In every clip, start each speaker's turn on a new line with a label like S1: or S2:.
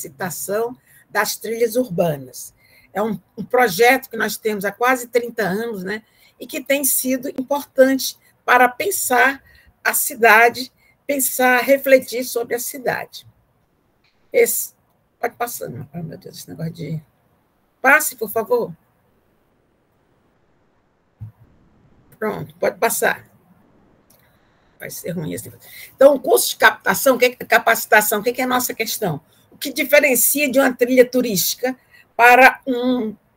S1: capacitação das trilhas urbanas. É um projeto que nós temos há quase 30 anos, né, e que tem sido importante para pensar a cidade, pensar, refletir sobre a cidade. Pode passar. Oh, meu Deus, esse negócio de... Passe, por favor. Pronto, pode passar. Vai ser ruim esse negócio. Então, o curso de captação, capacitação, o que é a nossa questão? O que diferencia de uma trilha turística para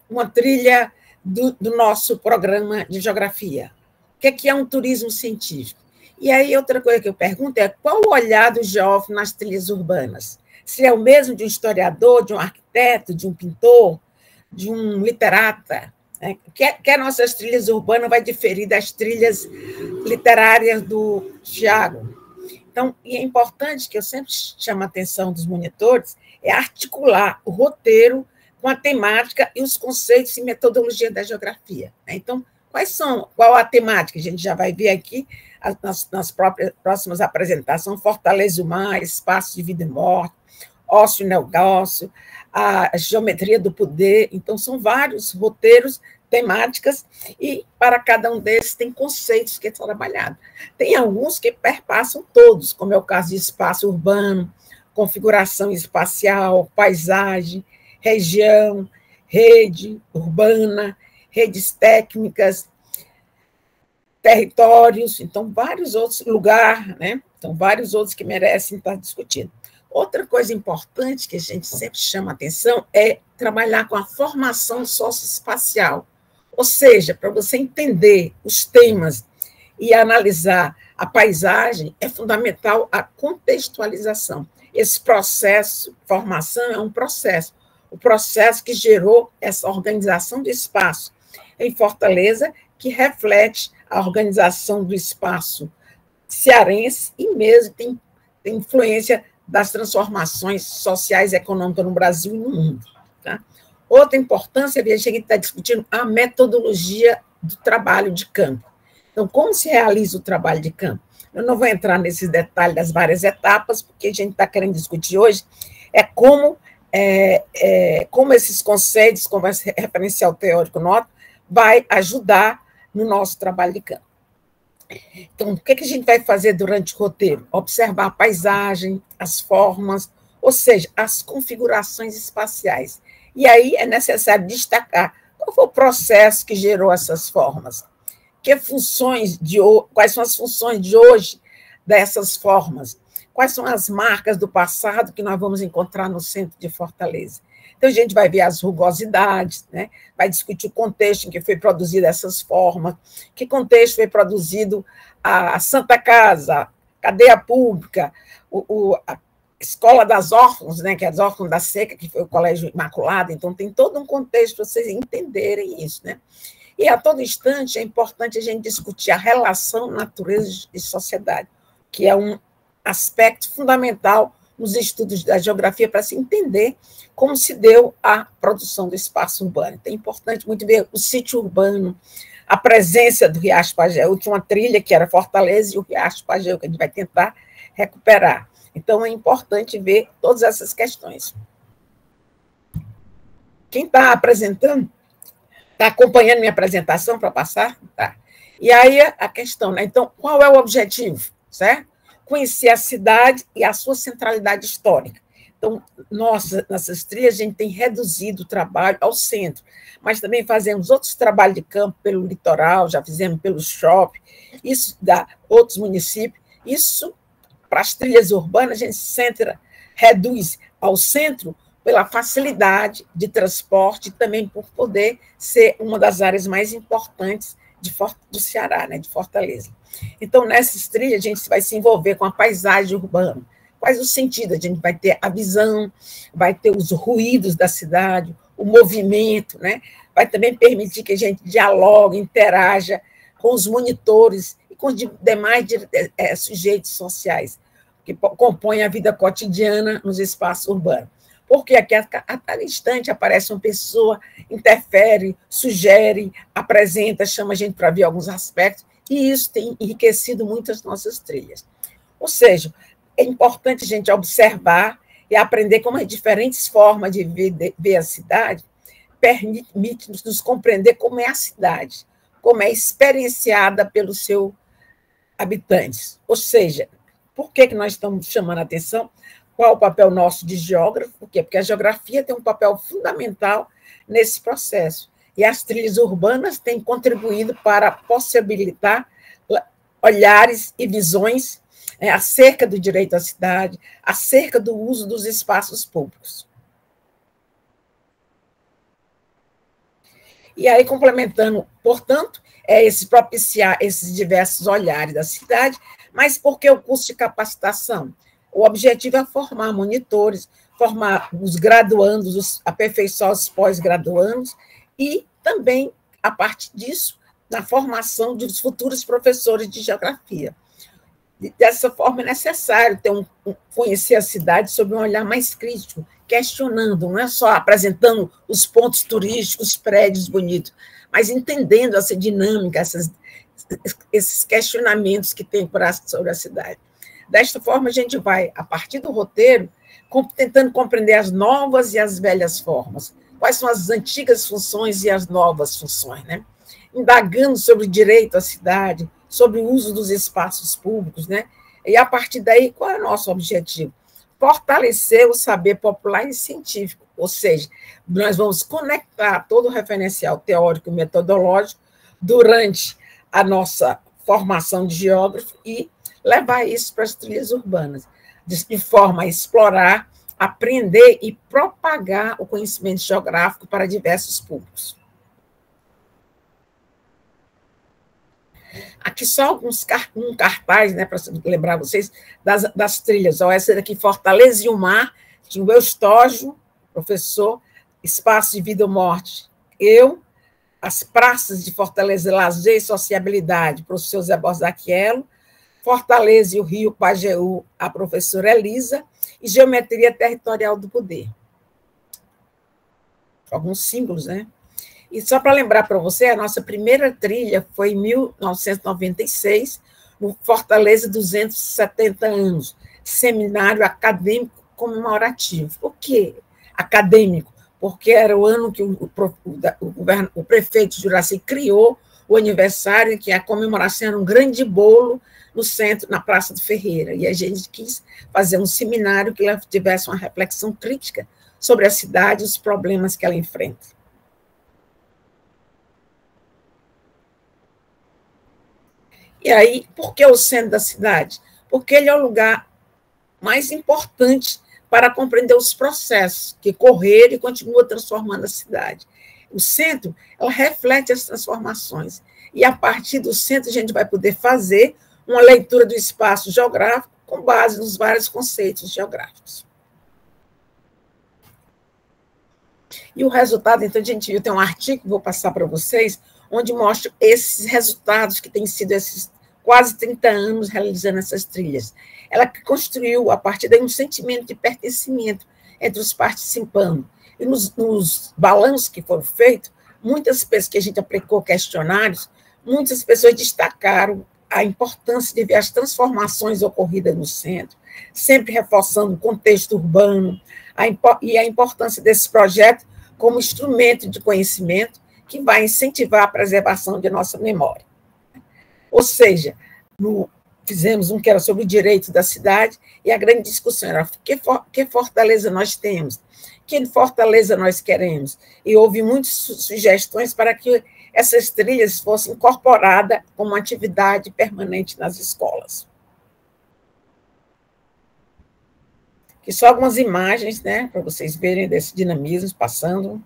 S1: uma trilha do nosso programa de geografia? O que é um turismo científico? E aí, outra coisa que eu pergunto é qual o olhar do geógrafo nas trilhas urbanas? Se é o mesmo de um historiador, de um arquiteto, de um pintor, de um literata? Né? Que as nossas trilhas urbanas vai diferir das trilhas literárias do Tiago. Então, e é importante que eu sempre chamo a atenção dos monitores, é articular o roteiro com a temática e os conceitos e metodologia da geografia. Então, qual a temática? A gente já vai ver aqui nas próximas apresentações: Fortaleza do Mar, Espaço de Vida e Morte, Ócio e Negócio, a Geometria do Poder. Então, são vários roteiros, temáticas, e para cada um deles tem conceitos que são trabalhados. Tem alguns que perpassam todos, como é o caso de espaço urbano, configuração espacial, paisagem, região, rede urbana, redes técnicas, territórios, então, vários outros lugares, né? Então, vários outros que merecem estar discutindo. Outra coisa importante que a gente sempre chama a atenção é trabalhar com a formação socioespacial, ou seja, para você entender os temas e analisar a paisagem, é fundamental a contextualização. Esse processo, formação, é um processo, o processo que gerou essa organização de espaço em Fortaleza, que reflete a organização do espaço cearense e mesmo tem influência das transformações sociais e econômicas no Brasil e no mundo. Tá? Outra importância, a gente está discutindo a metodologia do trabalho de campo. Então, como se realiza o trabalho de campo? Eu não vou entrar nesses detalhes das várias etapas, porque a gente está querendo discutir hoje como esses conceitos, como esse referencial teórico nosso, vai ajudar no nosso trabalho de campo. Então, o que a gente vai fazer durante o roteiro? Observar a paisagem, as formas, ou seja, as configurações espaciais. E aí é necessário destacar qual foi o processo que gerou essas formas. Quais são as funções de hoje dessas formas? Quais são as marcas do passado que nós vamos encontrar no centro de Fortaleza? Então, a gente vai ver as rugosidades, né? Vai discutir o contexto em que foi produzida essas formas, que contexto foi produzido a Santa Casa, a cadeia pública, a Escola das Órfãos, né? Que é as Órfãos da Seca, que foi o Colégio Imaculado. Então, tem todo um contexto para vocês entenderem isso, né? E a todo instante é importante a gente discutir a relação natureza e sociedade, que é um aspecto fundamental nos estudos da geografia para se entender como se deu a produção do espaço urbano. Então, é importante muito ver o sítio urbano, a presença do Riacho Pageu, tinha uma trilha que era Fortaleza e o Riacho Pageu, que a gente vai tentar recuperar. Então, é importante ver todas essas questões. Quem está apresentando, está acompanhando minha apresentação para passar? Tá. E aí a questão, né? Então, qual é o objetivo, certo? Conhecer a cidade e a sua centralidade histórica. Então, nossas trilhas, a gente tem reduzido o trabalho ao centro, mas também fazemos outros trabalhos de campo pelo litoral, já fizemos pelo shopping, isso dá outros municípios. Isso, para as trilhas urbanas, a gente reduz ao centro pela facilidade de transporte e também por poder ser uma das áreas mais importantes do Ceará, né, de Fortaleza. Então, nessas trilhas, a gente vai se envolver com a paisagem urbana. Quais o sentido? A gente vai ter a visão, vai ter os ruídos da cidade, o movimento, né? Vai também permitir que a gente dialogue, interaja com os monitores e com os demais sujeitos sociais que compõem a vida cotidiana nos espaços urbanos. Porque aqui, a cada instante, aparece uma pessoa, interfere, sugere, apresenta, chama a gente para ver alguns aspectos, e isso tem enriquecido muito as nossas trilhas. Ou seja, é importante a gente observar e aprender como as diferentes formas de ver a cidade permite nos compreender como é a cidade, como é experienciada pelos seus habitantes. Ou seja, por que nós estamos chamando a atenção? Qual o papel nosso de geógrafo? Por quê? Porque a geografia tem um papel fundamental nesse processo. E as trilhas urbanas têm contribuído para possibilitar olhares e visões acerca do direito à cidade, acerca do uso dos espaços públicos. E aí, complementando, portanto, esse propiciar esses diversos olhares da cidade, mas por que o curso de capacitação? O objetivo é formar monitores, formar os graduandos, aperfeiçoar os pós-graduandos e também, a partir disso, na formação dos futuros professores de geografia. Dessa forma, é necessário conhecer a cidade sob um olhar mais crítico, questionando, não é só apresentando os pontos turísticos, os prédios bonitos, mas entendendo essa dinâmica, esses questionamentos que tem sobre a cidade. Desta forma, a gente vai, a partir do roteiro, tentando compreender as novas e as velhas formas, quais são as antigas funções e as novas funções, né? Indagando sobre o direito à cidade, sobre o uso dos espaços públicos, né? E, a partir daí, qual é o nosso objetivo? Fortalecer o saber popular e científico, ou seja, nós vamos conectar todo o referencial teórico e metodológico durante a nossa formação de geógrafo e levar isso para as trilhas urbanas, de forma a explorar, aprender e propagar o conhecimento geográfico para diversos públicos. Aqui só um cartaz, né, para lembrar vocês, das trilhas. Ó, essa daqui, Fortaleza e o Mar, tinha o Eustógio, professor, Espaço de Vida ou Morte, eu, as praças de Fortaleza, Lazer e Sociabilidade, professor Zé Borzaquielo, Fortaleza e o Rio Pajeú, a professora Elisa, e Geometria Territorial do Poder. Alguns símbolos, né? E só para lembrar para você, a nossa primeira trilha foi em 1996, no Fortaleza 270 anos, seminário acadêmico comemorativo. Por quê acadêmico? Porque era o ano que o prefeito Juraci criou o aniversário, em que a comemoração era um grande bolo no centro, na Praça do Ferreira. E a gente quis fazer um seminário que tivesse uma reflexão crítica sobre a cidade e os problemas que ela enfrenta. E aí, por que o centro da cidade? Porque ele é o lugar mais importante para compreender os processos que correram e continuam transformando a cidade. O centro, ela reflete as transformações. E, a partir do centro, a gente vai poder fazer uma leitura do espaço geográfico com base nos vários conceitos geográficos. E o resultado, então, a gente viu, tem um artigo que vou passar para vocês, onde mostra esses resultados que têm sido esses quase 30 anos realizando essas trilhas. Ela construiu, a partir daí, um sentimento de pertencimento entre os participantes. E nos balanços que foram feitos, muitas pessoas que a gente aplicou questionários, muitas pessoas destacaram a importância de ver as transformações ocorridas no centro, sempre reforçando o contexto urbano, e a importância desse projeto como instrumento de conhecimento que vai incentivar a preservação de nossa memória. Ou seja, fizemos um que era sobre o direito da cidade, e a grande discussão era que fortaleza nós temos, que fortaleza nós queremos. E houve muitas sugestões para que essas trilhas fossem incorporadas como uma atividade permanente nas escolas. Aqui só algumas imagens, né, para vocês verem desse dinamismo passando.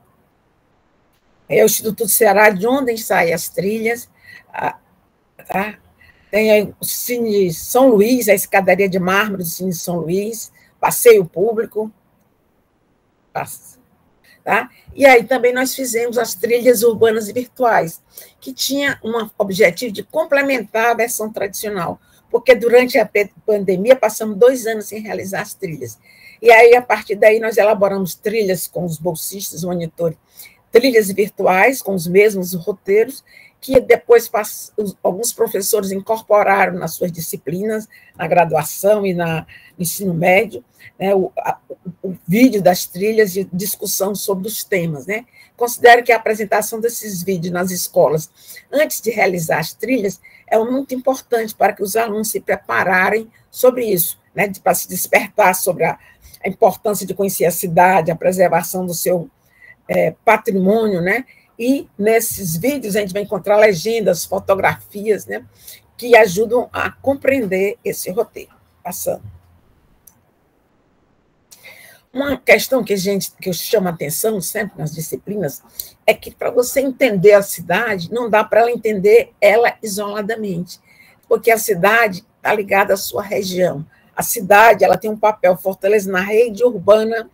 S1: É o Instituto do Ceará, de onde saem as trilhas. Tá? Tem aí o Cine São Luís, a escadaria de mármore do Cine São Luís, passeio público. Tá? E aí também nós fizemos as trilhas urbanas e virtuais, que tinha um objetivo de complementar a versão tradicional, porque durante a pandemia passamos 2 anos sem realizar as trilhas. E aí, a partir daí, nós elaboramos trilhas com os bolsistas, monitores, trilhas virtuais com os mesmos roteiros, que depois alguns professores incorporaram nas suas disciplinas, na graduação e no ensino médio, né, o vídeo das trilhas e discussão sobre os temas. Né? Considero que a apresentação desses vídeos nas escolas, antes de realizar as trilhas, é muito importante para que os alunos se prepararem sobre isso, né, para se despertar sobre a importância de conhecer a cidade, a preservação do seu patrimônio, né? E nesses vídeos a gente vai encontrar legendas, fotografias, né, que ajudam a compreender esse roteiro. Passando. Uma questão que eu chamo a atenção sempre nas disciplinas é que para você entender a cidade, não dá para ela entender ela isoladamente, porque a cidade está ligada à sua região. A cidade ela tem um papel fortalecido na rede urbana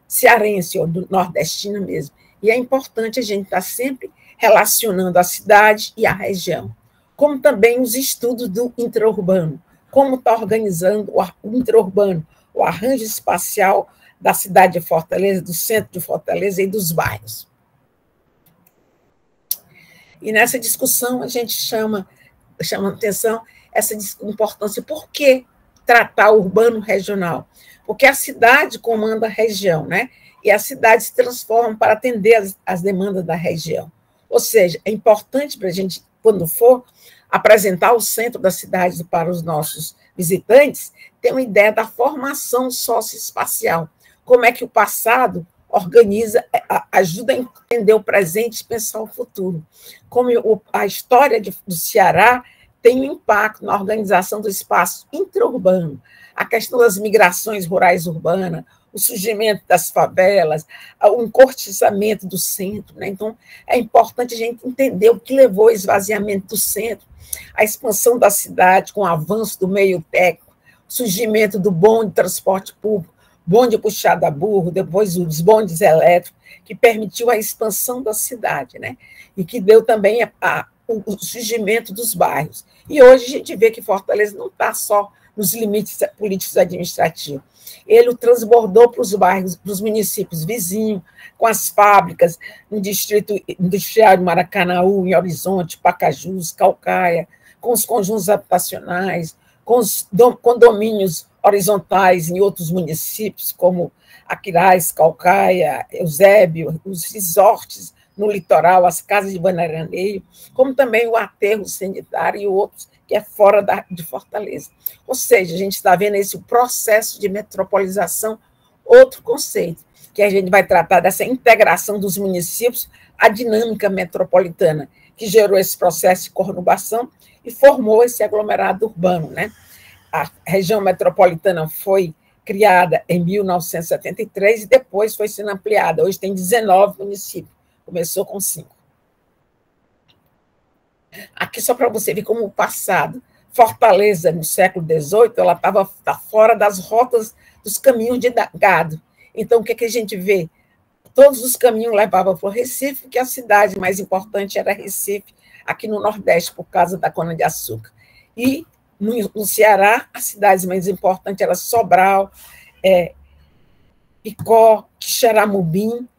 S1: cearense, ou do nordestina mesmo. E é importante a gente estar sempre relacionando a cidade e a região, como também os estudos do intraurbano, como está organizando o intraurbano, o arranjo espacial da cidade de Fortaleza, do centro de Fortaleza e dos bairros. E nessa discussão a gente chama atenção essa importância. Por que tratar o urbano regional? Porque a cidade comanda a região, né? E as cidades se transformam para atender as demandas da região. Ou seja, é importante para a gente, quando for apresentar o centro da cidade para os nossos visitantes, ter uma ideia da formação socioespacial. Como é que o passado organiza, ajuda a entender o presente e pensar o futuro. Como a história do Ceará tem um impacto na organização do espaço intraurbano, a questão das migrações rurais urbanas, o surgimento das favelas, o encortiçamento do centro. Né? Então, é importante a gente entender o que levou ao esvaziamento do centro, a expansão da cidade com o avanço do meio técnico, o surgimento do bonde de transporte público, bonde puxado a burro, depois os bondes elétricos, que permitiu a expansão da cidade, né? E que deu também o surgimento dos bairros. E hoje a gente vê que Fortaleza não está só nos limites políticos administrativos. Ele o transbordou para os bairros, para os municípios vizinhos, com as fábricas, no distrito industrial de Maracanaú, em Horizonte, Pacajus, Caucaia, com os conjuntos habitacionais, com os condomínios horizontais em outros municípios, como Aquiraz, Caucaia, Eusébio, os resorts no litoral, as casas de banheiro, como também o aterro sanitário e outros que é fora de Fortaleza. Ou seja, a gente está vendo esse processo de metropolização, outro conceito, que a gente vai tratar dessa integração dos municípios à dinâmica metropolitana, que gerou esse processo de conurbação e formou esse aglomerado urbano. Né? A região metropolitana foi criada em 1973 e depois foi sendo ampliada. Hoje tem 19 municípios, começou com 5. Aqui só para você ver como o passado, Fortaleza, no século XVIII, ela estava fora das rotas dos caminhos de gado. Então, o que a gente vê? Todos os caminhos levavam para o Recife, que a cidade mais importante era Recife, aqui no Nordeste, por causa da cana-de-açúcar. E no Ceará, as cidades mais importantes eram Sobral, Icó, Quixeramobim,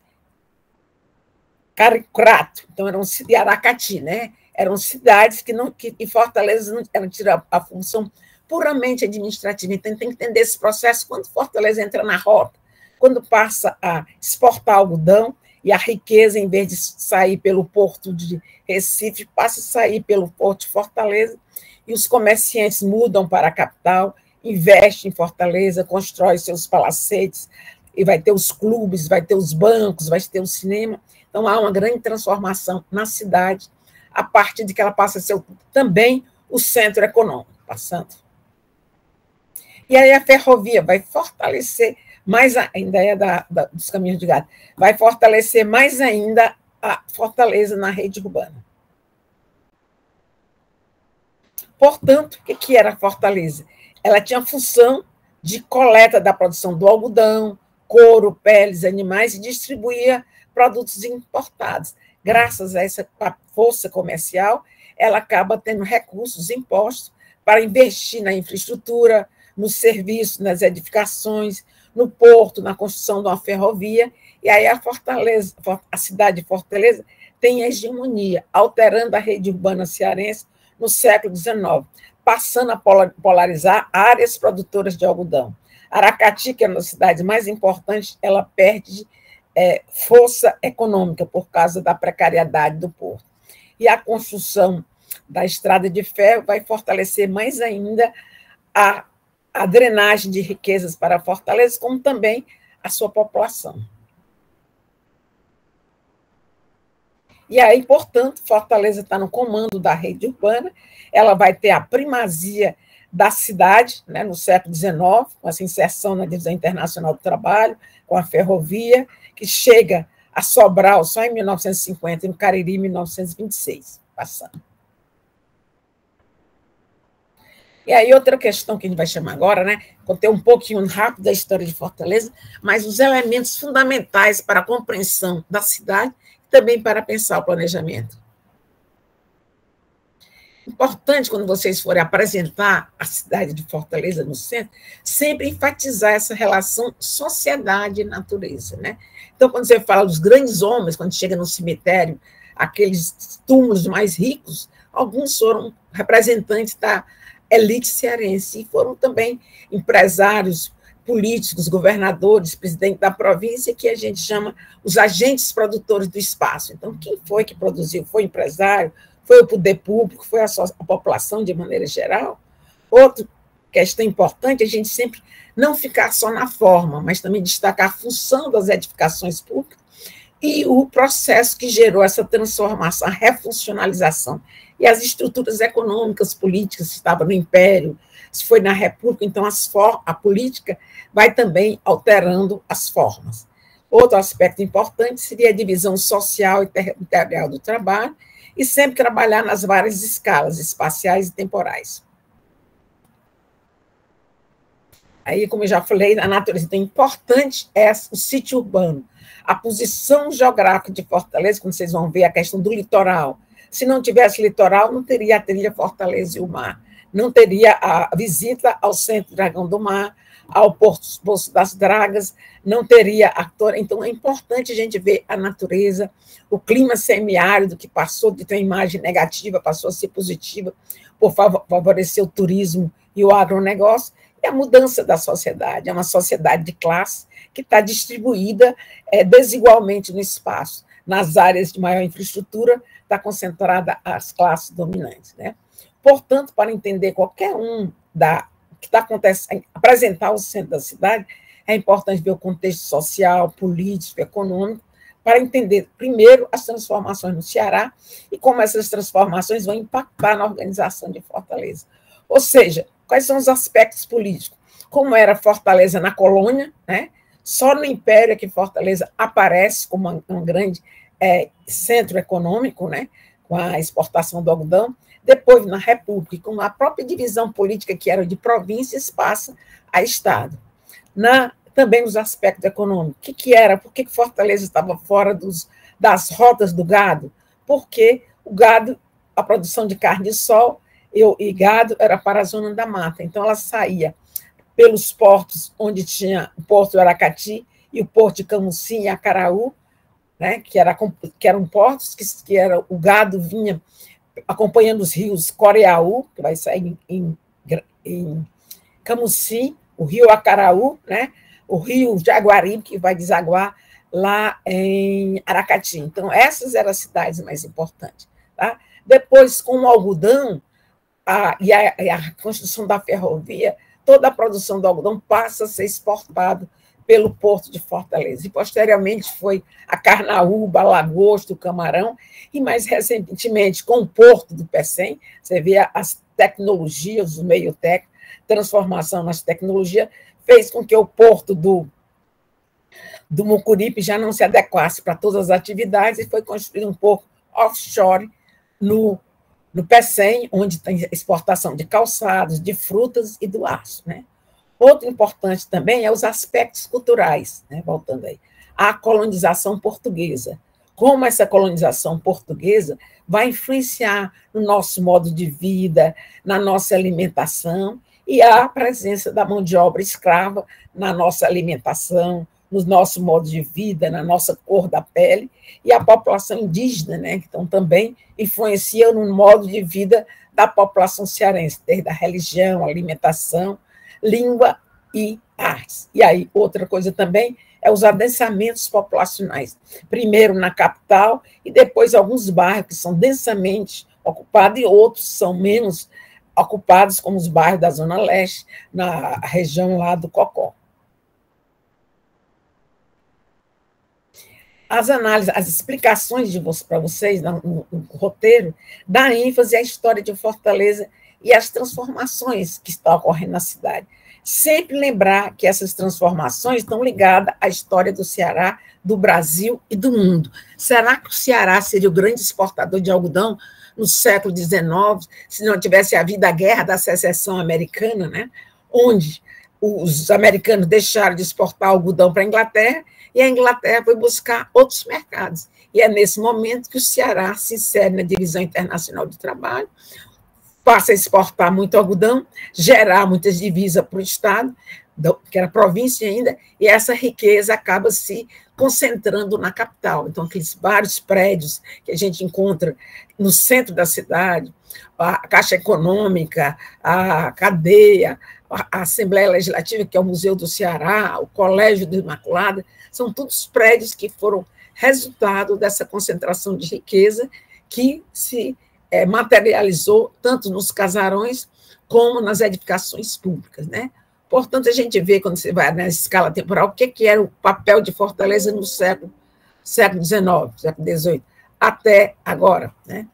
S1: Caricrato, então eram Aracati, né? Eram cidades que em Fortaleza não eram tirar a função puramente administrativa. Então, tem que entender esse processo quando Fortaleza entra na rota, quando passa a exportar algodão e a riqueza, em vez de sair pelo porto de Recife, passa a sair pelo porto de Fortaleza, e os comerciantes mudam para a capital, investem em Fortaleza, constroem seus palacetes, e vai ter os clubes, vai ter os bancos, vai ter o cinema. Então, há uma grande transformação na cidade, a partir de que ela passa a ser também o centro econômico, passando. E aí a ferrovia vai fortalecer mais ainda, dos caminhos de gado, vai fortalecer mais ainda a Fortaleza na rede urbana. Portanto, o que era a Fortaleza? Ela tinha a função de coleta da produção do algodão, couro, peles, animais, e distribuía produtos importados. Graças a essa força comercial, ela acaba tendo recursos impostos para investir na infraestrutura, nos serviços, nas edificações, no porto, na construção de uma ferrovia, e aí a cidade de Fortaleza tem hegemonia, alterando a rede urbana cearense no século XIX, passando a polarizar áreas produtoras de algodão. Aracati, que é uma das cidades mais importantes, ela perde força econômica por causa da precariedade do porto. E a construção da estrada de ferro vai fortalecer mais ainda a drenagem de riquezas para Fortaleza, como também a sua população. E aí, portanto, Fortaleza está no comando da rede urbana, ela vai ter a primazia da cidade, né, no século XIX, com essa inserção na Divisão Internacional do Trabalho, com a ferrovia, que chega a Sobral só em 1950 e no Cariri em 1926, passando. E aí, outra questão que a gente vai chamar agora, né? Contei um pouquinho rápido da história de Fortaleza, mas os elementos fundamentais para a compreensão da cidade e também para pensar o planejamento. Importante, quando vocês forem apresentar a cidade de Fortaleza no centro, sempre enfatizar essa relação sociedade e natureza, né? Então, quando você fala dos grandes homens, quando chega no cemitério, aqueles túmulos mais ricos, alguns foram representantes da elite cearense, e foram também empresários políticos, governadores, presidente da província, que a gente chama os agentes produtores do espaço. Então, quem foi que produziu? Foi empresário? Foi o poder público? Foi a população de maneira geral? Outra questão importante é a gente sempre não ficar só na forma, mas também destacar a função das edificações públicas e o processo que gerou essa transformação, a refuncionalização. E as estruturas econômicas, políticas, se estava no Império, se foi na República, então a política vai também alterando as formas. Outro aspecto importante seria a divisão social e territorial do trabalho, e sempre trabalhar nas várias escalas, espaciais e temporais. Aí, como eu já falei, a natureza, então, importante é o sítio urbano. A posição geográfica de Fortaleza, como vocês vão ver, a questão do litoral. Se não tivesse litoral, não teria a trilha Fortaleza e o mar. Não teria a visita ao Centro Dragão do Mar, ao Poço das Dragas, não teria ator. Então, é importante a gente ver a natureza, o clima semiárido, que passou de ter uma imagem negativa, passou a ser positiva, por favorecer o turismo e o agronegócio, e a mudança da sociedade. É uma sociedade de classe que está distribuída desigualmente no espaço. Nas áreas de maior infraestrutura, está concentrada as classes dominantes, né? Portanto, para entender qualquer que está acontecendo, apresentar o centro da cidade, é importante ver o contexto social, político, econômico, para entender, primeiro, as transformações no Ceará e como essas transformações vão impactar na organização de Fortaleza. Ou seja, quais são os aspectos políticos? Como era Fortaleza na colônia, né? Só no Império é que Fortaleza aparece como um grande centro econômico, né? Com a exportação do algodão. Depois, na República, com a própria divisão política, que era de províncias, passa a Estado. Também os aspectos econômicos. O que era? Por que Fortaleza estava fora das rotas do gado? Porque o gado, a produção de carne de sol e gado era para a zona da mata. Então, ela saía pelos portos, onde tinha o Porto de Aracati e o Porto de Camusim e Acaraú, né, que eram portos que o gado vinha acompanhando os rios Coreaú, que vai sair em Camusim, o rio Acaraú, né, o rio Jaguaribe, que vai desaguar lá em Aracati. Então, essas eram as cidades mais importantes. Tá? Depois, com o algodão e a construção da ferrovia, toda a produção do algodão passa a ser exportada pelo Porto de Fortaleza. E, posteriormente, foi a carnaúba, a lagosta, o camarão, e, mais recentemente, com o Porto do Pecém, você vê as tecnologias, o meio técnico, transformação nas tecnologias, fez com que o Porto do Mucuripe já não se adequasse para todas as atividades e foi construído um pouco offshore no Pecém, onde tem exportação de calçados, de frutas e do aço, né? Outro importante também é os aspectos culturais, né? Voltando aí, a colonização portuguesa. Como essa colonização portuguesa vai influenciar no nosso modo de vida, na nossa alimentação, e a presença da mão de obra escrava na nossa alimentação, no nosso modo de vida, na nossa cor da pele, e a população indígena, né, que então, também influencia no modo de vida da população cearense, desde a religião, alimentação, língua e artes. E aí, outra coisa também é os adensamentos populacionais. Primeiro na capital e depois alguns bairros que são densamente ocupados e outros são menos ocupados, como os bairros da Zona Leste, na região lá do Cocó. As análises, as explicações para vocês no roteiro dá ênfase à história de Fortaleza e às transformações que estão ocorrendo na cidade. Sempre lembrar que essas transformações estão ligadas à história do Ceará, do Brasil e do mundo. Será que o Ceará seria o grande exportador de algodão no século XIX, se não tivesse havido a Guerra da Secessão Americana, né? Onde os americanos deixaram de exportar algodão para a Inglaterra e a Inglaterra foi buscar outros mercados. E é nesse momento que o Ceará se insere na Divisão Internacional do Trabalho, passa a exportar muito algodão, gerar muitas divisas para o Estado, que era província ainda, e essa riqueza acaba se concentrando na capital. Então, aqueles vários prédios que a gente encontra no centro da cidade, a Caixa Econômica, a cadeia, a Assembleia Legislativa, que é o Museu do Ceará, o Colégio do Imaculada, são todos prédios que foram resultado dessa concentração de riqueza que se materializou tanto nos casarões como nas edificações públicas, né? Portanto, a gente vê, quando você vai na escala temporal, o que era o papel de Fortaleza no século XIX, século XVIII, até agora, né?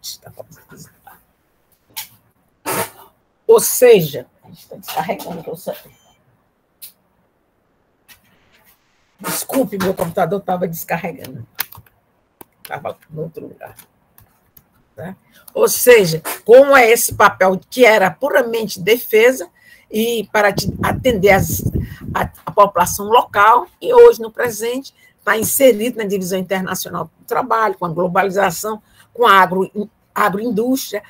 S1: Ou seja, a gente está descarregando que eu sei. Desculpe, meu computador estava descarregando. Estava em outro lugar. Tá? Ou seja, como é esse papel que era puramente defesa e para atender a população local, e hoje, no presente, está inserido na divisão internacional do trabalho, com a globalização, com a agroindústria,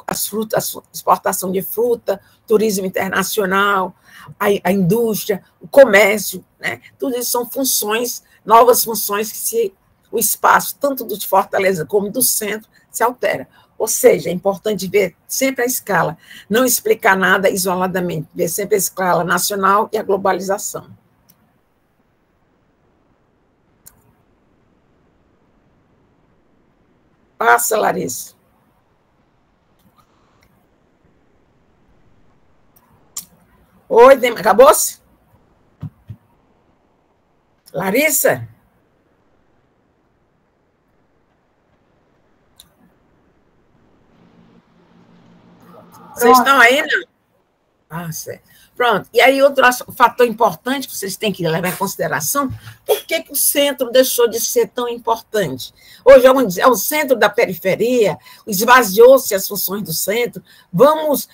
S1: as frutas, a exportação de fruta, turismo internacional, a indústria, o comércio, né? Tudo isso são funções, novas funções que o espaço, tanto do de Fortaleza como do centro, se altera. Ou seja, é importante ver sempre a escala, não explicar nada isoladamente, ver sempre a escala nacional e a globalização. Passa, Larissa. Oi, acabou-se? Larissa? Vocês estão aí, não? Ah, certo. Pronto. E aí, outro fator importante que vocês têm que levar em consideração, por que o centro deixou de ser tão importante? Hoje é o centro da periferia, esvaziou-se as funções do centro, vamos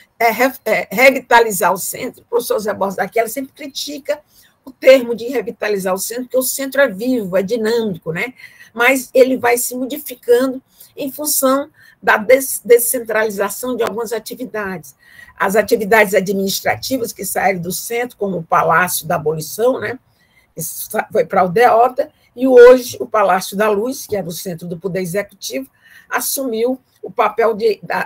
S1: revitalizar o centro. O professor Zé Borges daqui, ela sempre critica o termo de revitalizar o centro, porque o centro é vivo, é dinâmico, né? Mas ele vai se modificando em função da descentralização de algumas atividades. As atividades administrativas que saíram do centro, como o Palácio da Abolição, né? Isso foi para a Aldeota, e hoje o Palácio da Luz, que era o centro do Poder Executivo, assumiu o papel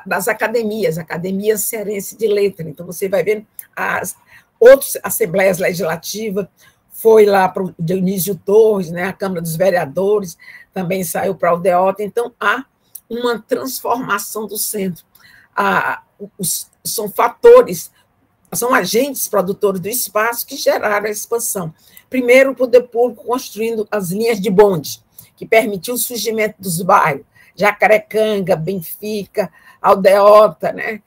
S1: das academias, Academia Cearense de Letras. Então, você vai ver as outras assembleias legislativas, foi lá para o Dionísio Torres, né? A Câmara dos Vereadores também saiu para a Aldeota. Então, há uma transformação do centro. São fatores, são agentes produtores do espaço que geraram a expansão. Primeiro, o poder público construindo as linhas de bonde, que permitiu o surgimento dos bairros, Jacarecanga, Benfica, Aldeota, né?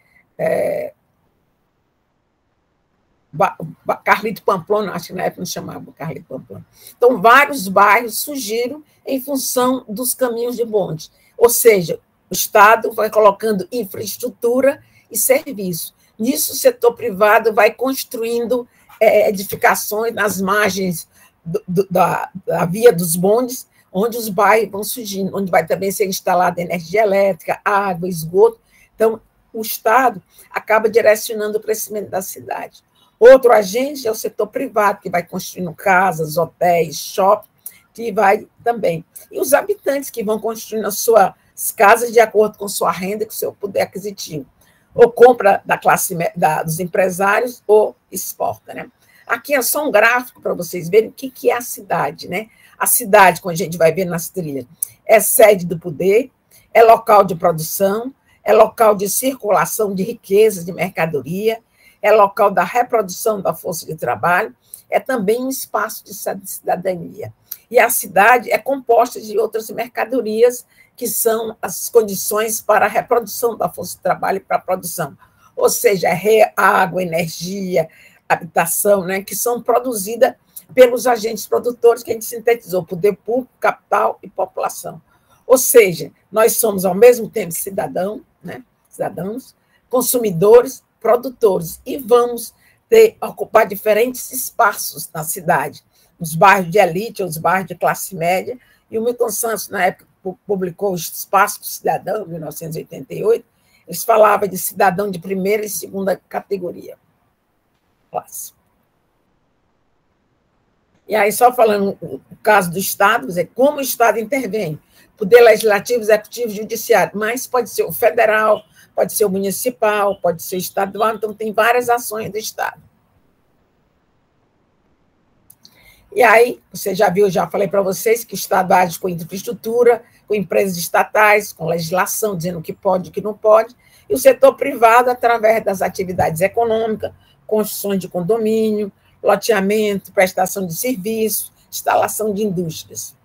S1: Carlito Pamplona, acho que na época não chamava Carlito Pamplona. Então, vários bairros surgiram em função dos caminhos de bonde. Ou seja, o Estado vai colocando infraestrutura e serviço. Nisso, o setor privado vai construindo edificações nas margens da via dos bondes, onde os bairros vão surgindo, onde vai também ser instalada energia elétrica, água, esgoto. Então, o Estado acaba direcionando o crescimento da cidade. Outro agente é o setor privado, que vai construindo casas, hotéis, shopping, que vai também. E os habitantes que vão construindo as suas casas de acordo com sua renda e com seu poder aquisitivo. Ou compra da classe dos empresários, ou exporta, né? Aqui é só um gráfico para vocês verem o que é a cidade, né? A cidade, como a gente vai ver nas trilhas, é sede do poder, é local de produção, é local de circulação de riquezas, de mercadoria, é local da reprodução da força de trabalho, é também um espaço de cidadania. E a cidade é composta de outras mercadorias, que são as condições para a reprodução da força de trabalho e para a produção. Ou seja, água, energia, habitação, né, que são produzidas pelos agentes produtores que a gente sintetizou, poder público, capital e população. Ou seja, nós somos, ao mesmo tempo, cidadãos, consumidores, produtores, e vamos ocupar diferentes espaços na cidade, os bairros de elite, os bairros de classe média, e o Milton Santos, na época, publicou o Espaço do Cidadão, em 1988, eles falavam de cidadão de primeira e segunda categoria. Classe. E aí, só falando o caso do Estado, dizer, como o Estado intervém, poder legislativo, executivo, judiciário, mas pode ser o federal, pode ser o municipal, pode ser o estadual, então tem várias ações do Estado. E aí, você já viu, já falei para vocês que o Estado age com infraestrutura, com empresas estatais, com legislação, dizendo o que pode e o que não pode, e o setor privado, através das atividades econômicas, construções de condomínio, loteamento, prestação de serviço, instalação de indústrias.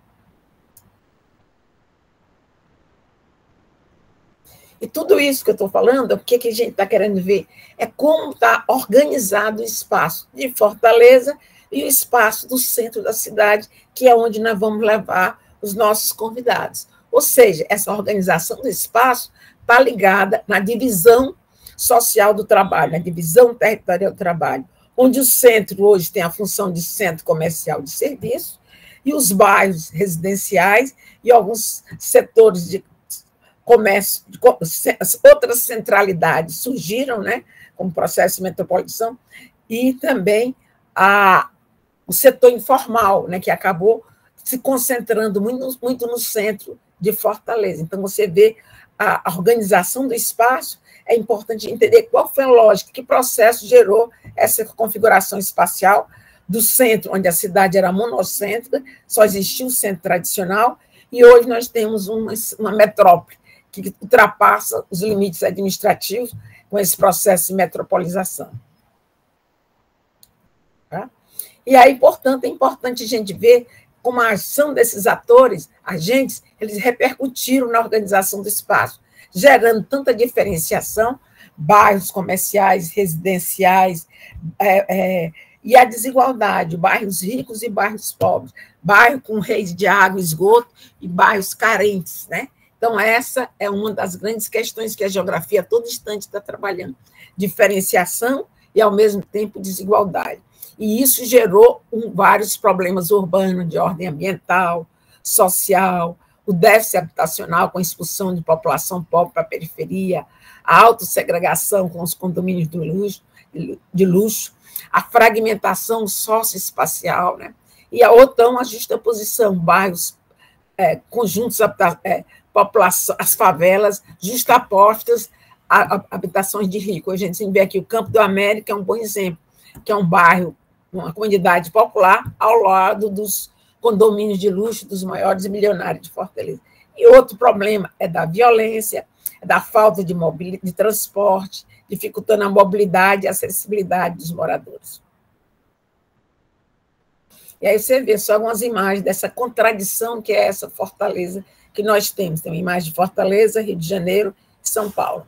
S1: E tudo isso que eu estou falando, o que a gente está querendo ver? É como está organizado o espaço de Fortaleza e o espaço do centro da cidade, que é onde nós vamos levar os nossos convidados. Ou seja, essa organização do espaço está ligada na divisão social do trabalho, na divisão territorial do trabalho, onde o centro hoje tem a função de centro comercial de serviço, e os bairros residenciais e alguns setores de comércio, outras centralidades surgiram, né, como processo de metropolização, e também o setor informal, né, que acabou se concentrando muito no centro de Fortaleza. Então, você vê a organização do espaço, é importante entender qual foi a lógica, que processo gerou essa configuração espacial do centro, onde a cidade era monocêntrica, só existia o centro tradicional, e hoje nós temos uma metrópole que ultrapassa os limites administrativos com esse processo de metropolização. Tá? E aí, portanto, é importante a gente ver como a ação desses atores, agentes, eles repercutiram na organização do espaço, gerando tanta diferenciação, bairros comerciais, residenciais, e a desigualdade, bairros ricos e bairros pobres, bairro com rede de água e esgoto e bairros carentes, né? Então, essa é uma das grandes questões que a geografia a todo instante está trabalhando, diferenciação e, ao mesmo tempo, desigualdade. E isso gerou vários problemas urbanos de ordem ambiental, social, o déficit habitacional com a expulsão de população pobre para a periferia, a autossegregação com os condomínios de luxo, a fragmentação socioespacial, né? E a outra, a justaposição, bairros, conjuntos, população, as favelas justapostas a habitações de ricos. A gente vê aqui o Campo do América, é um bom exemplo, que é um bairro, uma comunidade popular, ao lado dos condomínios de luxo dos maiores milionários de Fortaleza. E outro problema é da violência, da falta de transporte, dificultando a mobilidade e a acessibilidade dos moradores. E aí você vê só algumas imagens dessa contradição que é essa Fortaleza que nós temos. Tem uma imagem de Fortaleza, Rio de Janeiro e São Paulo.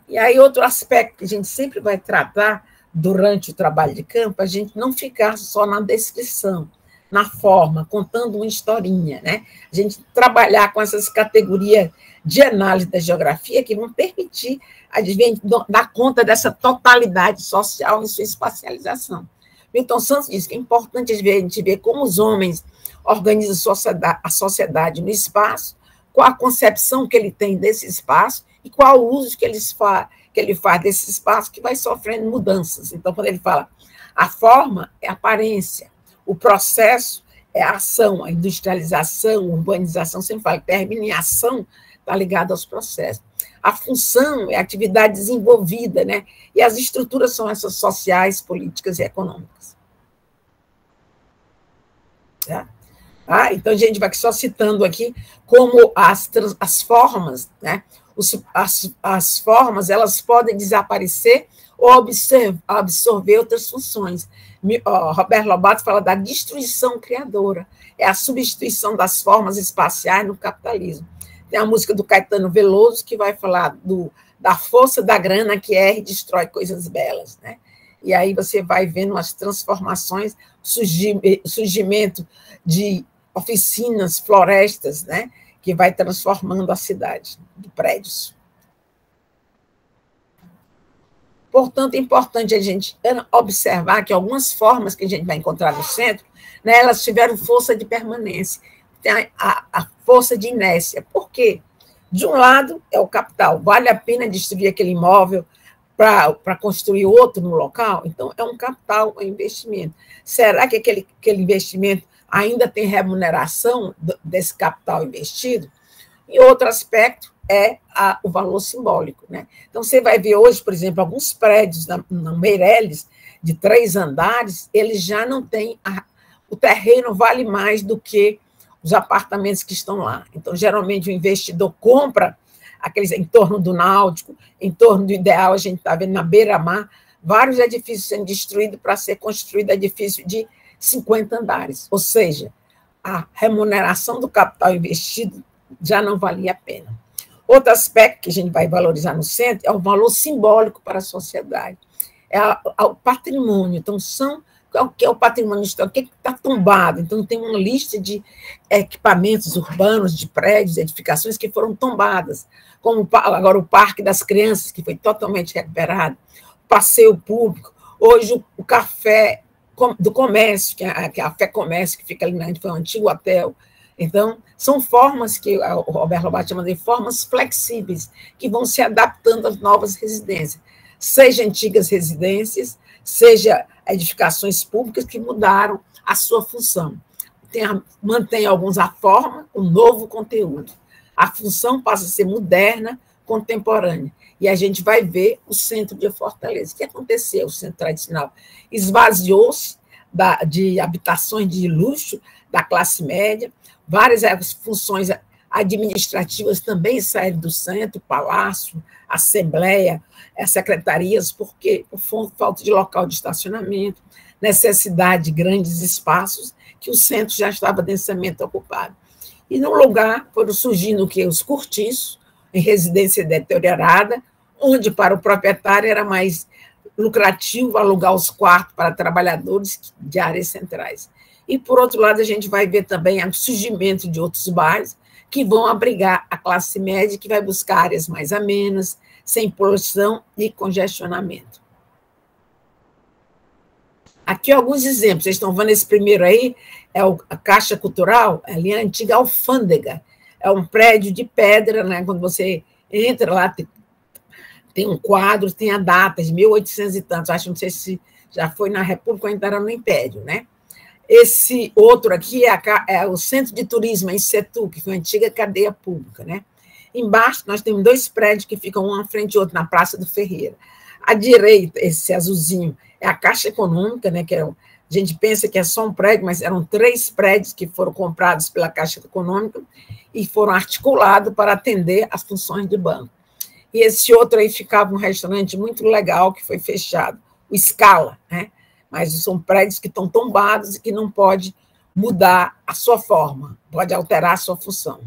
S1: E aí outro aspecto que a gente sempre vai tratar durante o trabalho de campo, a gente não ficar só na descrição, na forma, contando uma historinha, né? A gente trabalhar com essas categorias de análise da geografia que vão permitir a gente dar conta dessa totalidade social em sua espacialização. Milton Santos diz que é importante a gente ver como os homens organizam a sociedade no espaço, qual a concepção que ele tem desse espaço e qual o uso que que ele faz desse espaço que vai sofrendo mudanças. Então, quando ele fala a forma é a aparência, o processo é a ação, a industrialização, a urbanização, sempre fala, termina em ação, está ligado aos processos. A função é a atividade desenvolvida, né? E as estruturas são essas sociais, políticas e econômicas. Tá? Então, a gente vai só citando aqui como as formas, né? As formas, elas podem desaparecer ou absorver outras funções. Roberto Lobato fala da destruição criadora, é a substituição das formas espaciais no capitalismo. Tem a música do Caetano Veloso, que vai falar da força da grana que erra e destrói coisas belas, né? E aí você vai vendo as transformações, surgimento de oficinas, florestas, né? Que vai transformando a cidade de prédios. Portanto, é importante a gente observar que algumas formas que a gente vai encontrar no centro, né, elas tiveram força de permanência, tem a força de inércia. Por quê? De um lado, é o capital. Vale a pena destruir aquele imóvel para construir outro no local? Então, é um capital, um investimento. Será que aquele investimento ainda tem remuneração desse capital investido? E outro aspecto é o valor simbólico, né? Então, você vai ver hoje, por exemplo, alguns prédios na Meireles, de 3 andares, eles já não têm... o terreno vale mais do que os apartamentos que estão lá. Então, geralmente, o investidor compra aqueles em torno do Náutico, em torno do Ideal, a gente está vendo na beira-mar, vários edifícios sendo destruídos para ser construído edifício de 50 andares. Ou seja, a remuneração do capital investido já não valia a pena. Outro aspecto que a gente vai valorizar no centro é o valor simbólico para a sociedade, é o patrimônio. Então, o que é o patrimônio histórico? O que está tombado? Então, tem uma lista de equipamentos urbanos, de prédios, edificações que foram tombadas, como agora o Parque das Crianças, que foi totalmente recuperado, o passeio público, hoje o café do comércio, que é a Fé Comércio, que fica ali, né, foi um antigo hotel. Então, são formas que o Roberto Lobato chama de formas flexíveis, que vão se adaptando às novas residências, seja antigas residências, seja edificações públicas que mudaram a sua função. Mantém alguns a forma, um novo conteúdo. A função passa a ser moderna, contemporânea. E a gente vai ver o centro de Fortaleza. O que aconteceu? O centro tradicional esvaziou-se de habitações de luxo da classe média, várias funções administrativas também saíram do centro, palácio, assembleia, secretarias, porque por falta de local de estacionamento, necessidade de grandes espaços, que o centro já estava densamente ocupado. E no lugar foram surgindo o quê? Os cortiços, em residência deteriorada, onde para o proprietário era mais lucrativo alugar os quartos para trabalhadores de áreas centrais. E, por outro lado, a gente vai ver também o surgimento de outros bairros que vão abrigar a classe média, que vai buscar áreas mais amenas, sem poluição e congestionamento. Aqui alguns exemplos. Vocês estão vendo esse primeiro aí, é a Caixa Cultural, ali é a antiga alfândega. É um prédio de pedra, né? Quando você entra lá, tem um quadro, tem a data de 1800 e tantos. Acho, não sei se já foi na República ou ainda era no Império, né? Esse outro aqui é o Centro de Turismo em Setu, que foi uma antiga cadeia pública, né? Embaixo, nós temos 2 prédios que ficam um à frente do outro, na Praça do Ferreira. À direita, esse azulzinho, é a Caixa Econômica, né? Que a gente pensa que é só um prédio, mas eram 3 prédios que foram comprados pela Caixa Econômica e foram articulados para atender as funções de banco. E esse outro aí ficava um restaurante muito legal, que foi fechado, o Scala, né? Mas são prédios que estão tombados e que não pode mudar a sua forma, pode alterar a sua função.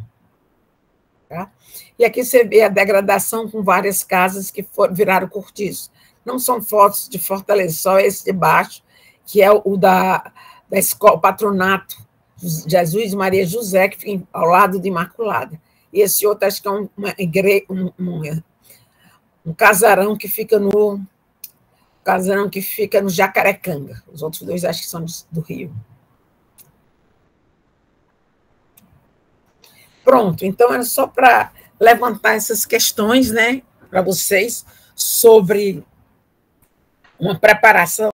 S1: Tá? E aqui você vê a degradação com várias casas que viraram cortiço. Não são fotos de Fortaleza, só esse de baixo, que é o da escola Patronato Jesus e Maria José, que fica ao lado de Imaculada. E esse outro, acho que é um casarão que fica no Jacarecanga. Os outros 2 acho que são do Rio. Pronto, então era só para levantar essas questões, né, para vocês, sobre uma preparação